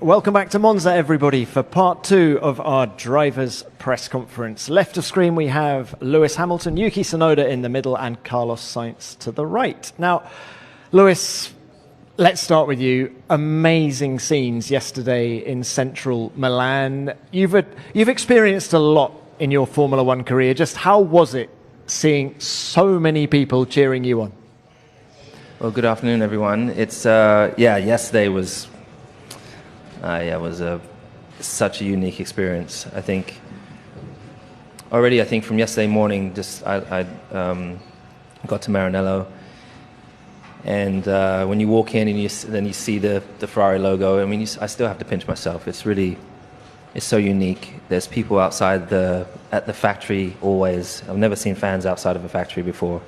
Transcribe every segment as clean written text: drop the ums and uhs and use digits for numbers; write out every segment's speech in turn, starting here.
Welcome back to Monza, everybody, for part two of our drivers' press conference. Left of screen, we have Lewis Hamilton, Yuki Tsunoda in the middle, and Carlos Sainz to the right. Now, Lewis, let's start with you. Amazing scenes yesterday in central Milan. You've experienced a lot in your Formula One career. Just how was it seeing so many people cheering you on? Well, good afternoon, everyone. It's yesterday was such a unique experience. I think from yesterday morning, I got to Maranello, and when you walk in and then you see the Ferrari logo, I mean, I still have to pinch myself. It's so unique. There's people outside at the factory always. I've never seen fans outside of a factory before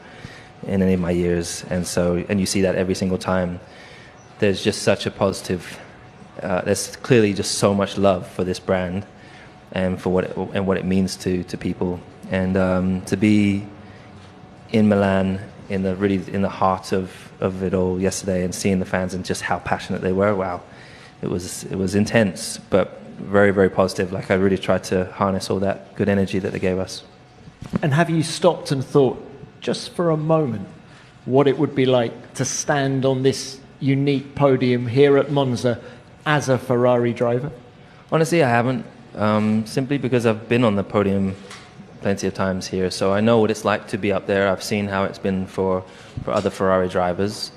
in any of my years, and you see that every single time. There's just such a positive. There's clearly just so much love for this brand and for what it means to people, and to be in Milan in the heart of it all yesterday and seeing the fans and just how passionate they were. Wow, it was intense, but very, very positive. Like, I really tried to harness all that good energy that they gave us. And have you stopped and thought, just for a moment, what it would be like to stand on this unique podium here at Monza as a Ferrari driver? Honestly, I haven't, simply because I've been on the podium plenty of times here, so I know what it's like to be up there. I've seen how it's been for other Ferrari drivers.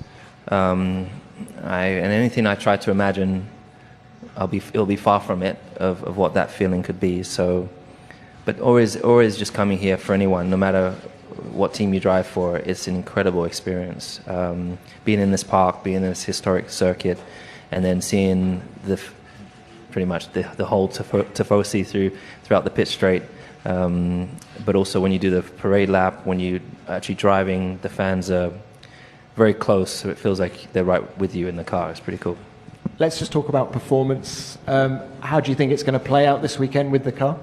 And anything I try to imagine, it'll be far from it of what that feeling could be. So, but always just coming here for anyone, no matter what team you drive for, it's an incredible experience. Being in this park, being in this historic circuit, and then seeing pretty much the whole Tifosi throughout the pit straight. But also when you do the parade lap, when you're actually driving, the fans are very close, so it feels like they're right with you in the car. It's pretty cool. Let's just talk about performance. How do you think it's going to play out this weekend with the car?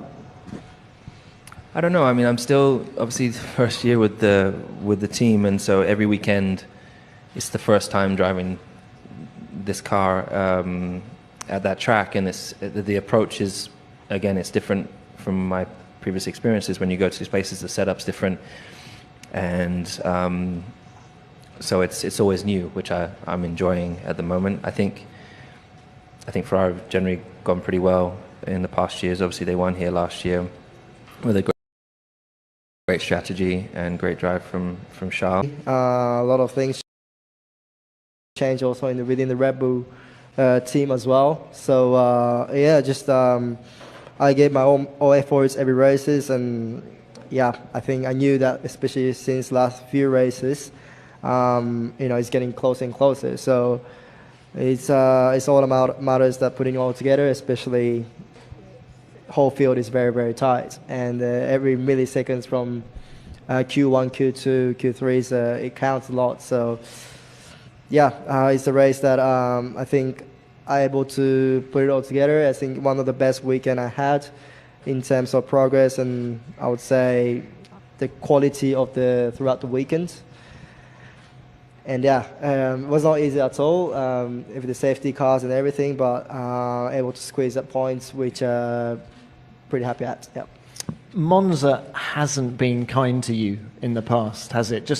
I don't know. I mean, I'm still obviously the first year with the team, and so every weekend it's the first time driving this car at that track, and the approach is, again, it's different from my previous experiences. When you go to these places, the setup's different, and so it's always new, which I'm enjoying at the moment. I think Ferrari have generally gone pretty well in the past years. Obviously, they won here last year with a great strategy and great drive from Charles. A lot of things change also within the Red Bull team as well. So I gave my all efforts every races, and I think I knew that, especially since last few races, it's getting closer and closer. So it's all about matters that putting it all together, especially. Whole field is very, very tight, and every milliseconds from Q1, Q2, Q3 it counts a lot. So it's a race that I think I'm able to put it all together. I think one of the best weekend I had in terms of progress, and I would say the quality of throughout the weekend. And it was not easy at all with the safety cars and everything, but able to squeeze at points, which pretty happy at. Yeah. Monza hasn't been kind to you in the past, has it?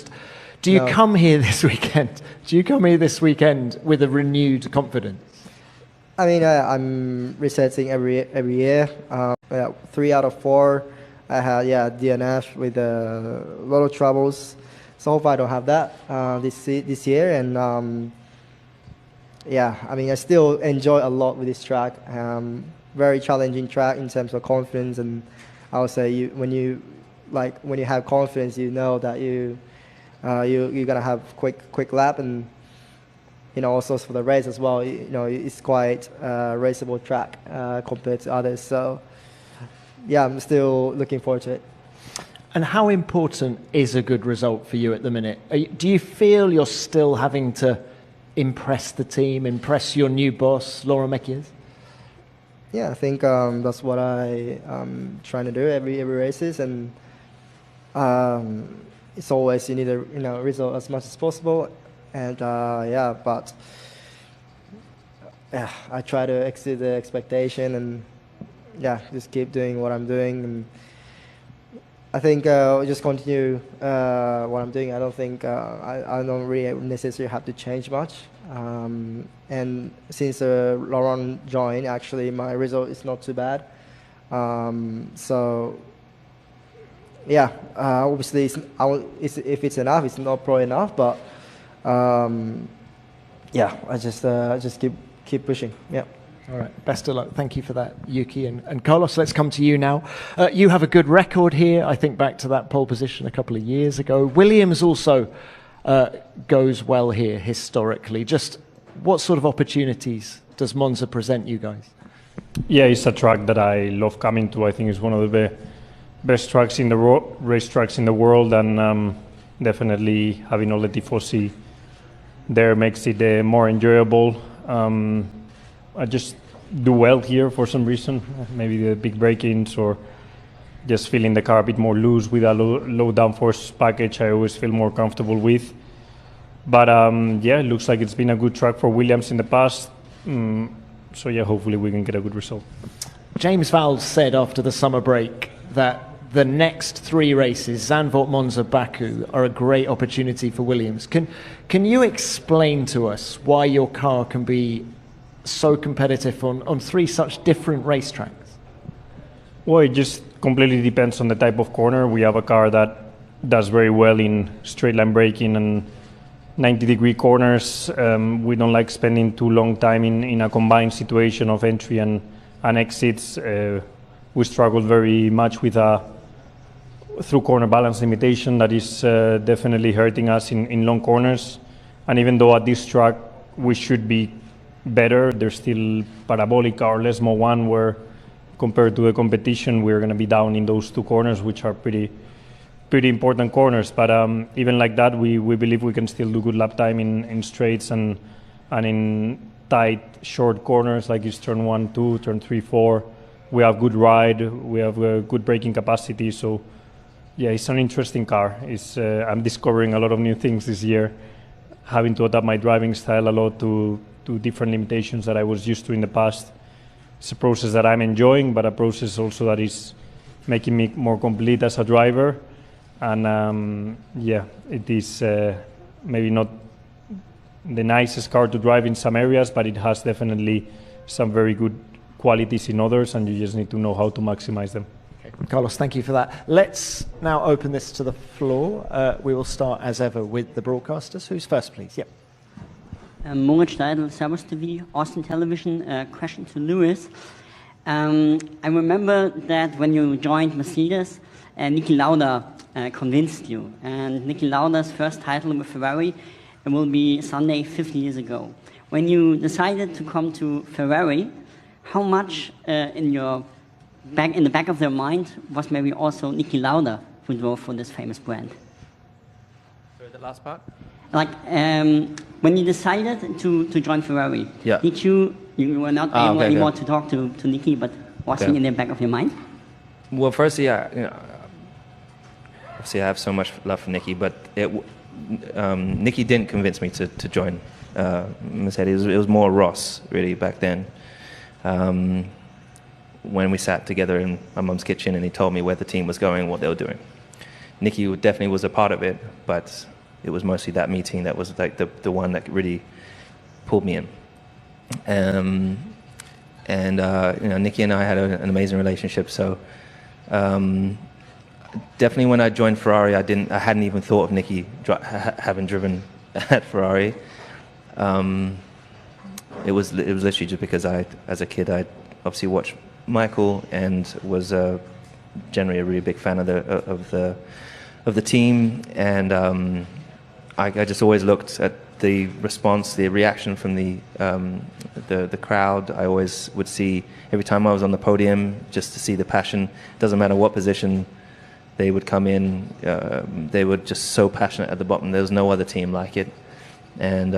Do you come here this weekend? Do you come here this weekend with a renewed confidence? I mean, I'm resetting every year. 3 out of 4, I had DNF with a lot of troubles. So hopefully I don't have that this year, and I mean, I still enjoy a lot with this track. Very challenging track in terms of confidence, and I would say when you have confidence, you know that you're gonna have quick lap, and also for the race as well. It's quite a raceable track compared to others. So I'm still looking forward to it. And how important is a good result for you at the minute? Do you feel you're still having to impress the team, impress your new boss, Laura Mekies? Yeah, I think that's what I'm trying to do every races, and it's always you need a result as much as possible, and but yeah, I try to exceed the expectation and yeah, just keep doing what I'm doing. And I think I'll just continue what I'm doing. I don't think I don't really necessarily have to change much. And since Laurent joined, actually my result is not too bad. So yeah, obviously if it's enough, it's not pro enough, but yeah, I just keep pushing. Yeah. All right. Best of luck. Thank you for that, Yuki. And Carlos, let's come to you now. You have a good record here. I think back to that pole position a couple of years ago. Williams also goes well here historically. Just what sort of opportunities does Monza present you guys? Yeah, it's a track that I love coming to. I think it's one of the best tracks in the race tracks in the world, and definitely having all the Tifosi there makes it more enjoyable. I just do well here for some reason, maybe the big break-ins or just feeling the car a bit more loose with a low downforce package I always feel more comfortable with. But yeah, it looks like it's been a good track for Williams in the past. So yeah, hopefully we can get a good result. James Vowles said after the summer break that the next 3 races, Zandvoort, Monza, Baku, are a great opportunity for Williams. Can you explain to us why your car can be so competitive on 3 such different racetracks? Well, it just completely depends on the type of corner. We have a car that does very well in straight line braking and 90-degree corners. We don't like spending too long time in a combined situation of entry and exits. We struggled very much with a through corner balance limitation that is definitely hurting us in long corners. And even though at this track we should be better, there's still parabolic or Lesmo 1 where compared to the competition we're going to be down in those 2 corners, which are pretty important corners. But even like that, we believe we can still do good lap time in straights and in tight short corners like it's turn 1, 2, turn 3, 4. We have good ride, we have good braking capacity. So yeah, it's an interesting car. I'm discovering a lot of new things this year, having to adapt my driving style a lot to different limitations that I was used to in the past. It's a process that I'm enjoying, but a process also that is making me more complete as a driver. And yeah, it is maybe not the nicest car to drive in some areas, but it has definitely some very good qualities in others, and you just need to know how to maximize them. Okay. Carlos, thank you for that. Let's now open this to the floor. We will start, as ever, with the broadcasters. Who's first, please? Yep. Moritz Steidl, Servus TV, Austin Television. Question to Lewis. I remember that when you joined Mercedes, Niki Lauda convinced you. And Niki Lauda's first title with Ferrari will be Sunday 50 years ago. When you decided to come to Ferrari, how much in the back of their mind was maybe also Niki Lauda who drove for this famous brand? Sorry, the last part? Like when you decided to join Ferrari, did you were not able anymore to talk to Niki, but was he in the back of your mind? Well, firstly, obviously I have so much love for Niki, but Niki didn't convince me to join Mercedes. It was more Ross, really, back then. When we sat together in my mum's kitchen and he told me where the team was going, what they were doing. Niki definitely was a part of it, but it was mostly that meeting that was like the one that really pulled me in. Niki and I had an amazing relationship. So definitely when I joined Ferrari, I hadn't even thought of Niki having driven at Ferrari. It was literally just because as a kid, I obviously watched Michael and was generally a really big fan of the team, and I just always looked at the response, the reaction from the crowd. I always would see every time I was on the podium, just to see the passion. Doesn't matter what position they would come in, they were just so passionate at the bottom. There was no other team like it, and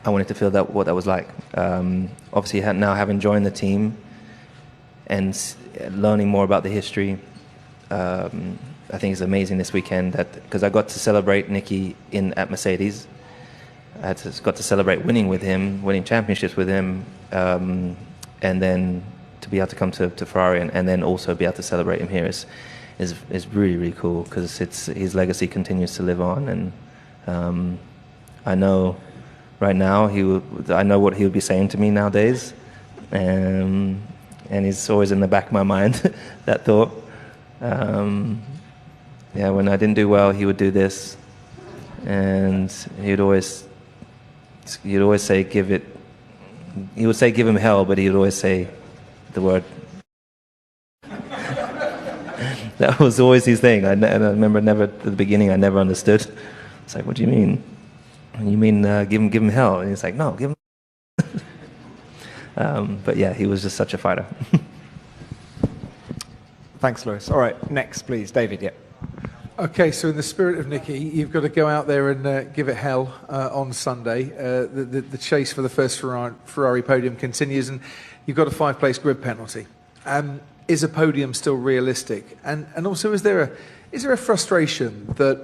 I wanted to feel what that was like. Obviously, now having joined the team and learning more about the history, I think it's amazing this weekend because I got to celebrate Niki at Mercedes, got to celebrate winning championships with him, and then to be able to come to Ferrari and then also be able to celebrate him here is really, really cool, because his legacy continues to live on. And I know right now I know what he would be saying to me nowadays, and it's always in the back of my mind, that thought. When I didn't do well, he would do this, and he'd always say he would say give him hell, but he would always say the word. That was always his thing. And I remember at the beginning I never understood. It's like, what do you mean? You mean give him hell? And he's like, no, give him. But yeah, he was just such a fighter. Thanks, Lewis. All right, next, please, David. Yeah. Okay, so in the spirit of Nicky, you've got to go out there and give it hell on Sunday. The chase for the first Ferrari podium continues, and you've got a 5-place grid penalty. Is a podium still realistic? And also, is there a frustration that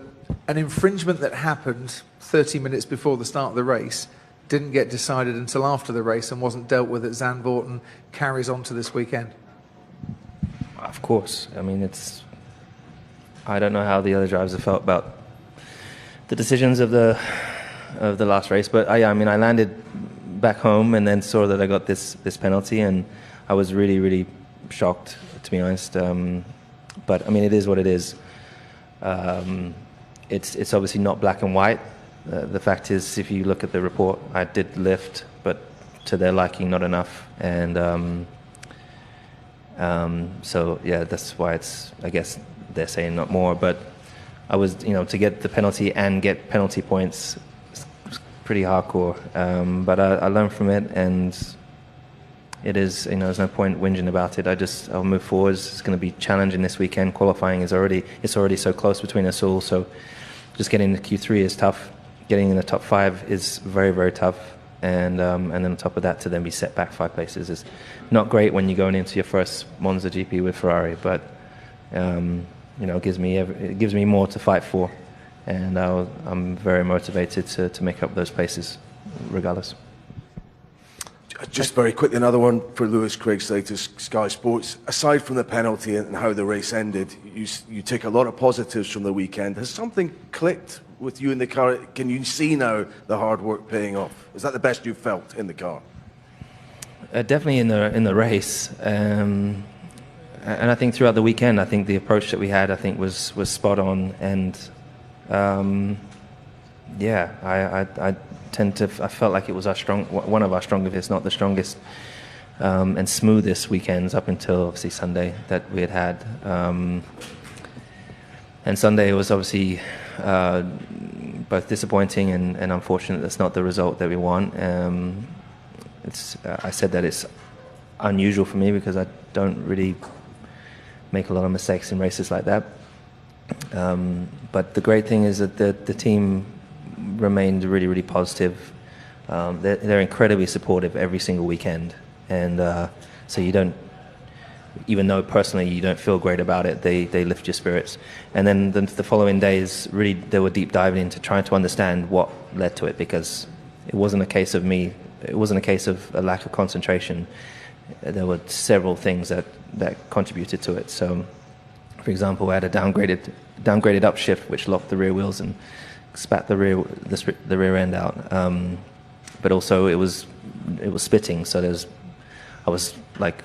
an infringement that happened 30 minutes before the start of the race didn't get decided until after the race and wasn't dealt with at Zandvoort and carries on to this weekend? Of course. I mean, I don't know how the other drivers have felt about the decisions of the last race, but I landed back home and then saw that I got this penalty, and I was really, really shocked, to be honest. But I mean, it is what it is. It's obviously not black and white. The fact is, if you look at the report, I did lift, but to their liking, not enough. And so yeah, that's why I guess they're saying not more. But I was, to get the penalty and get penalty points, it's pretty hardcore. But I learned from it, and it is, there's no point whinging about it. I'll move forwards. It's going to be challenging this weekend. Qualifying it's already so close between us all. So just getting into Q3 is tough. Getting in the top 5 is very, very tough. And then on top of that, to then be set back 5 places is not great when you're going into your first Monza GP with Ferrari. But it gives me more to fight for, and I'm very motivated to make up those places, regardless. Just very quickly, another one for Lewis, Craig Slater, Sky Sports. Aside from the penalty and how the race ended, you take a lot of positives from the weekend. Has something clicked with you in the car? Can you see now the hard work paying off? Is that the best you've felt in the car? Definitely in the race, and I think throughout the weekend, I think the approach that we had, was spot on. And I felt like it was one of our strongest, if not the strongest, and smoothest weekends up until obviously Sunday that we had. And Sunday was obviously both disappointing and unfortunate. That's not the result that we want. I said that it's unusual for me because I don't really make a lot of mistakes in races like that. But the great thing is that the team remained really, really positive. They're incredibly supportive every single weekend, and so you don't, even though personally you don't feel great about it, they lift your spirits. And then the following days, really, they were deep diving into trying to understand what led to it, because it wasn't a case of me. It wasn't a case of a lack of concentration. There were several things that contributed to it. So, for example, I had a downgraded upshift which locked the rear wheels and spat the rear end out. But also it was spitting, so I was like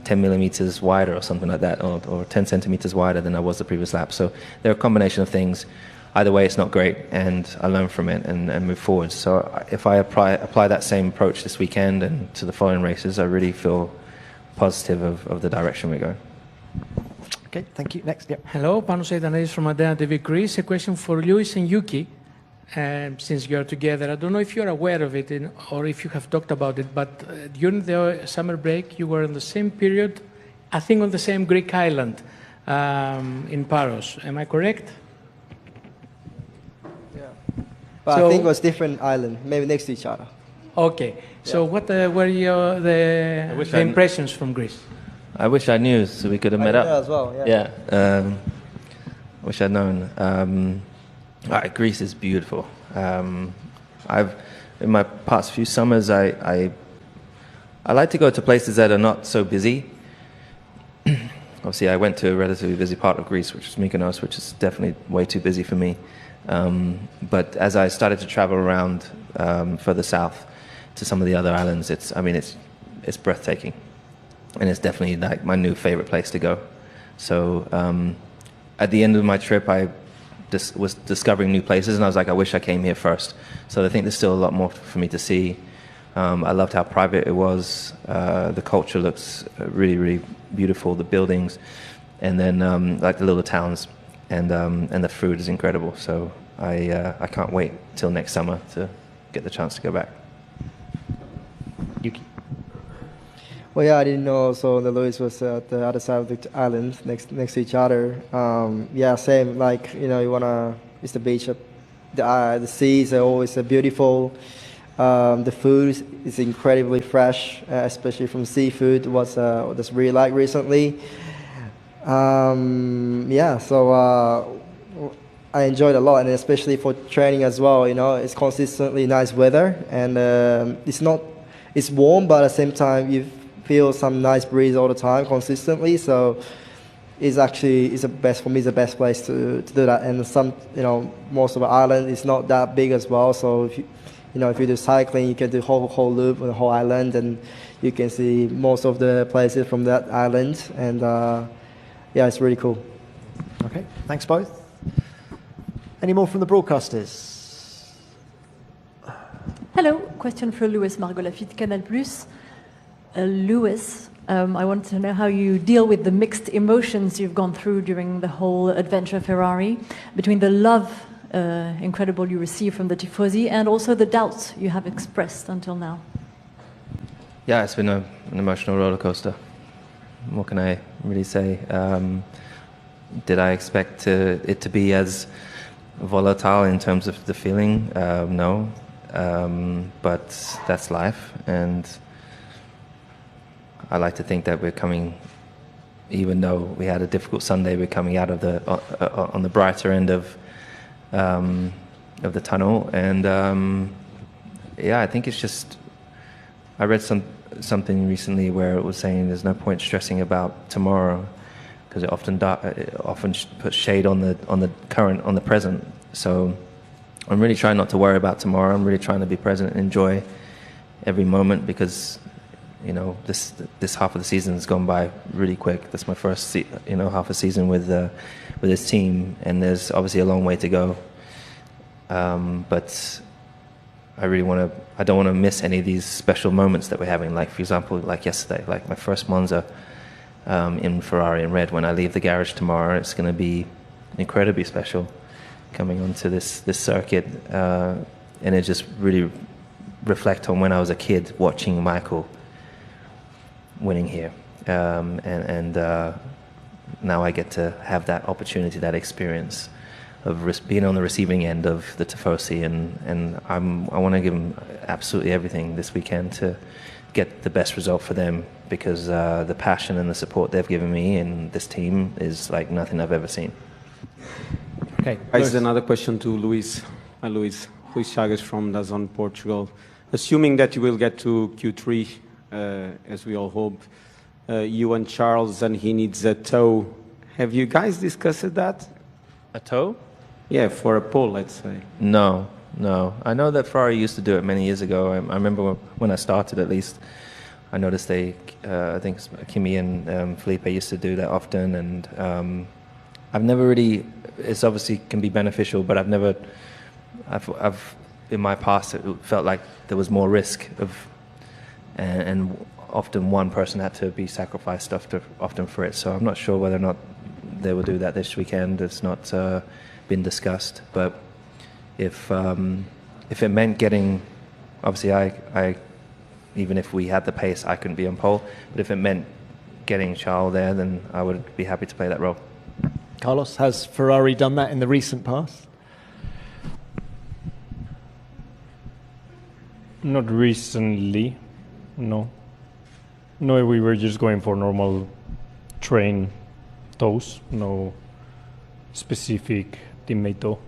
10 millimeters wider or something like that, or 10 centimeters wider than I was the previous lap. So there are a combination of things. Either way, it's not great, and I learn from it and move forward. So if I apply that same approach this weekend and to the following races, I really feel positive of the direction we're going. Okay, thank you. Next, yeah. Hello, Panos Eitanidis from Adena TV Greece. A question for Lewis and Yuki, since you are together. I don't know if you're aware of it or if you have talked about it, but during the summer break, you were in the same period, I think on the same Greek island in Paros. Am I correct? But I think it was different island, maybe next to each other. Okay. So what were the impressions from Greece? I wish I knew, so we could have met up. As well, yeah. Wish I'd known. Greece is beautiful. In my past few summers, I like to go to places that are not so busy. Obviously, I went to a relatively busy part of Greece, which is Mykonos, which is definitely way too busy for me. But as I started to travel around further south to some of the other islands, it's breathtaking, and it's definitely like my new favorite place to go. So at the end of my trip, I was discovering new places, and I was like, I wish I came here first. So I think there's still a lot more for me to see. I loved how private it was. The culture looks really, really beautiful. The buildings, and then like the little towns, and the food is incredible. So I can't wait till next summer to get the chance to go back. Yuki. Well, yeah, I didn't know also that Lewis was at the other side of the island, next to each other. Yeah, same. Like it's the beach. The seas are always beautiful. The food is incredibly fresh, especially from seafood. What I really like recently. Yeah, so I enjoyed a lot, and especially for training as well. It's consistently nice weather, and it's warm, but at the same time you feel some nice breeze all the time consistently. So it's the best for me. It's the best place to do that. And most of the island is not that big as well. So if you do cycling, you can do whole loop on the whole island, and you can see most of the places from that island. And yeah, it's really cool. Okay, thanks both. Any more from the broadcasters? Hello, question for Louis Margot Lafitte, Canal+. Louis, I want to know how you deal with the mixed emotions you've gone through during the whole adventure Ferrari, between the love incredible you receive from the Tifosi and also the doubts you have expressed until now. Yeah, it's been an emotional roller coaster. What can I really say? Did I expect it to be as volatile in terms of the feeling? No. But that's life, and I like to think that we're coming, even though we had a difficult Sunday, we're coming out of on the brighter end of the tunnel. And yeah, I think it's just, I read something recently where it was saying there's no point stressing about tomorrow because it often puts shade on the present. So I'm really trying not to worry about tomorrow. I'm really trying to be present and enjoy every moment, because this half of the season has gone by really quick. That's my first half a season with this team, and there's obviously a long way to go. But I don't want to miss any of these special moments that we're having. Like, for example, like yesterday, like my first Monza in Ferrari in red. When I leave the garage tomorrow, it's going to be incredibly special coming onto this circuit, and it just really reflect on when I was a kid watching Michael winning here, and now I get to have that opportunity, that experience of being on the receiving end of the Tifosi, and I want to give them absolutely everything this weekend to get the best result for them, because the passion and the support they've given me and this team is like nothing I've ever seen. Okay. This is another question to Luis. Luis Chagas from DAZN Portugal. Assuming that you will get to Q3, as we all hope, you and Charles, and he needs a tow. Have you guys discussed that? A tow? Yeah, for a pole, let's say. No. I know that Ferrari used to do it many years ago. I remember when I started, at least, I noticed I think Kimi and Felipe used to do that often, and I've never really. It's obviously can be beneficial, but I've in my past it felt like there was more risk and often one person had to be sacrificed often for it. So I'm not sure whether or not they will do that this weekend. It's not been discussed, but if it meant getting, obviously I even if we had the pace, I couldn't be on pole, but if it meant getting Charles there, then I would be happy to play that role. Carlos, has Ferrari done that in the recent past? Not recently, no. No, we were just going for normal train tows, no specific teammate tow.